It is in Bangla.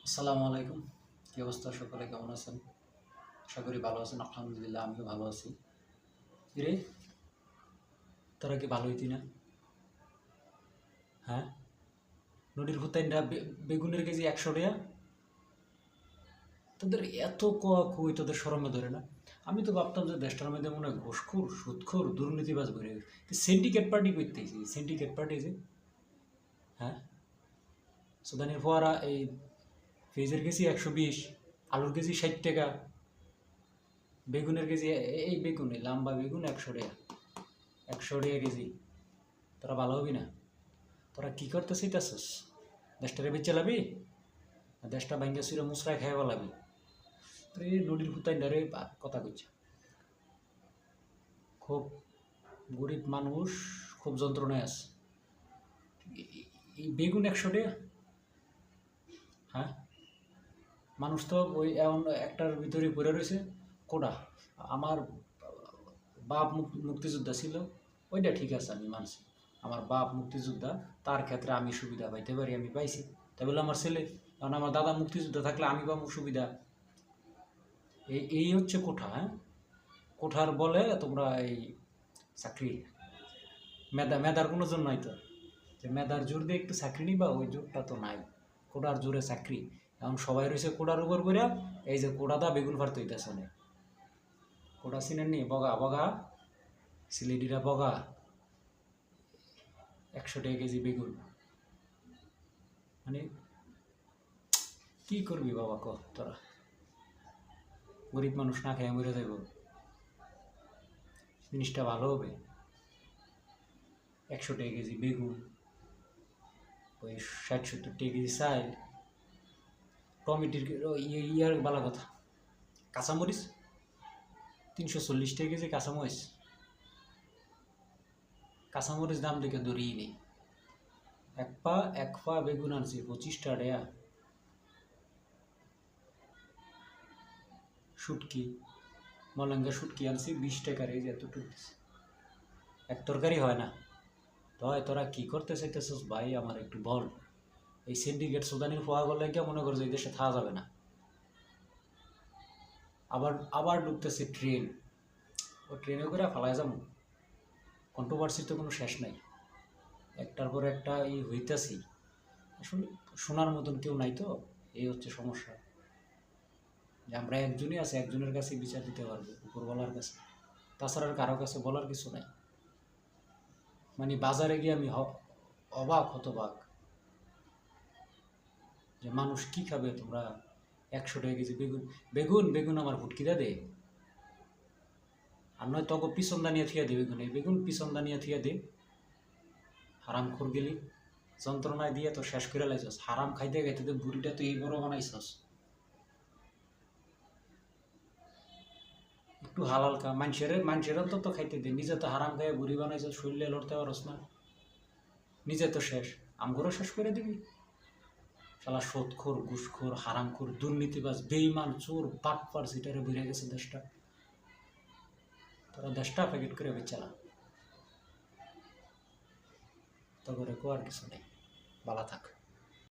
আসসালামু আলাইকুম। কি অবস্থা? সকলে কেমন আছেন? আশা করি ভালো আছেন। আলহামদুলিল্লাহ আমিও ভালো আছি। রে, তোরা কি ভালো হইতি না? হ্যাঁ, নদীর হুতাইনটা বেগুনের কেজি 100 টাকা। তোদের এত কোয়া খুই, তোদের শরমে ধরে না? আমি তো ভাবতাম যে দেশটার মধ্যে মনে হয় ঘুষখোর, সুদখোর, দুর্নীতিবাজ ভরে গেছে। সিন্ডিকেট পার্টি করতেছি, সিন্ডিকেট পার্টি যে, হ্যাঁ, সুদানের ফোয়ারা এই পেঁয়াজের কেজি 120, আলুর কেজি 60 টাকা, বেগুনের কেজি এই বেগুন, এই লাম্বা বেগুন 100 টাকা, 100 টাকা কেজি। তোরা ভালো হবি না? তোরা কি করতে চাইতেছিস? দেশটারে বেচে লাবি? দেশটা ভাঙ্গা চুরে মুসরায় খাই লাবি? তো এই নদীর হুতাই ডারে কথা কইছে। খুব গরিব মানুষ, খুব যন্ত্রণায় আছে। এই বেগুন 100 টাকা, হ্যাঁ? মানুষ তো ওই এমন একটার ভিতরে পড়ে রয়েছে কোটা। আমার বাপ মুক্তিযোদ্ধা ছিল, ওইটা ঠিক আছে, আমি মানছি। আমার বাপ মুক্তিযোদ্ধা, তার ক্ষেত্রে আমি সুবিধা পাইতে পারি, আমি পাইছি। তাই বলে আমার ছেলে, কারণ আমার দাদা মুক্তিযোদ্ধা থাকলে আমি পাবো সুবিধা। এই হচ্ছে কোঠা, হ্যাঁ? কোঠার বলে তোমরা এই চাকরি, মেধার কোনো জোর নাই তো, যে মেধার জোর দিয়ে একটু চাকরি নিবা, ওই জোরটা তো নাই। কোটার জোরে চাকরি। এখন সবাই রয়েছে কোটার উপর করে, এই যে কোটাটা বেগুন ফার্ত হইতেছে না। কোটা চিনেন নি? বগা বগা, সিলেটিরা বগা, 100 টাকা কেজি বেগুন। মানে কি করবি বাবা, ক তোরা? গরিব মানুষ না খেয়ে মরে যাইব? জিনিসটা ভালো হবে? 100 টাকা কেজি বেগুন, ওই 60-70 টাকা কেজি চাল, টমেটোর ইয়ার বালা কথা, কাঁচামরিচ 340 টাকা কেজি কাঁচামরিচ। কাঁচামরিচ দাম দেখে ধরিয়ে নেই। এক পা বেগুন আনছি 25 টাকা। শুটকি, মলঙ্গা শুটকি আনছি 20 টাকার, এই যে এতটুকু এক তরকারি হয় না। তো তোরা কি করতে চাইতেছিস ভাই, আমার একটু বল। এই সিন্ডিকেট সুদানির ফোয়া গেলে গিয়ে মনে করছে এই দেশে থাকা যাবে না। আবার আবার ঢুকতেছে ট্রেন, ও ট্রেনে করে ফালায় যাবো। কন্ট্রোভার্সির তো কোনো শেষ নাই, একটার পর একটা এই হইতেছি। আসলে শোনার মতন কেউ নাই তো, এই হচ্ছে সমস্যা। যে আমরা একজনই আছে, একজনের কাছে বিচার দিতে পারবো, উপরওয়ালার কাছে। তাছাড়া আর কারো কাছে বলার কিছু নাই। মানে বাজারে গিয়ে আমি অবাক হতবাক যে মানুষ কি খাবে। তোমরা 100 টাকা কেজি বেগুন, বেগুন বেগুন আমার ভুটকিরা দে, আর নয় তখন পিছন দানিয়া থিয়া দে বেগুন, এই বেগুন পিছন দানিয়া থিয়া দে। হারাম খোর গেলি, যন্ত্রণায় দিয়ে তো শেষ করে লাইছস। হারাম খাইতে খাইতে তো বুড়িটা তো এই বড় বানাইছস। একটু হালাল খা, মানুষের তো খাইতে দে। নিজে তো হারাম খাইয়ে বুড়ি বানাইছস, শরীরে লড়তে পারস না। নিজে তো শেষ, আমগরও শেষ করে দিবি। শালা সুদখোর, ঘুষখোর, হারামখোর, দুর্নীতিবাজ, বেইমান, চোর, বাটপার, সিটারে বেড়ে গেছে দেশটা। তারা দেশটা প্যাকেট করে বেচালা। তো করে কো আর কিছু নেই। বালা থাক।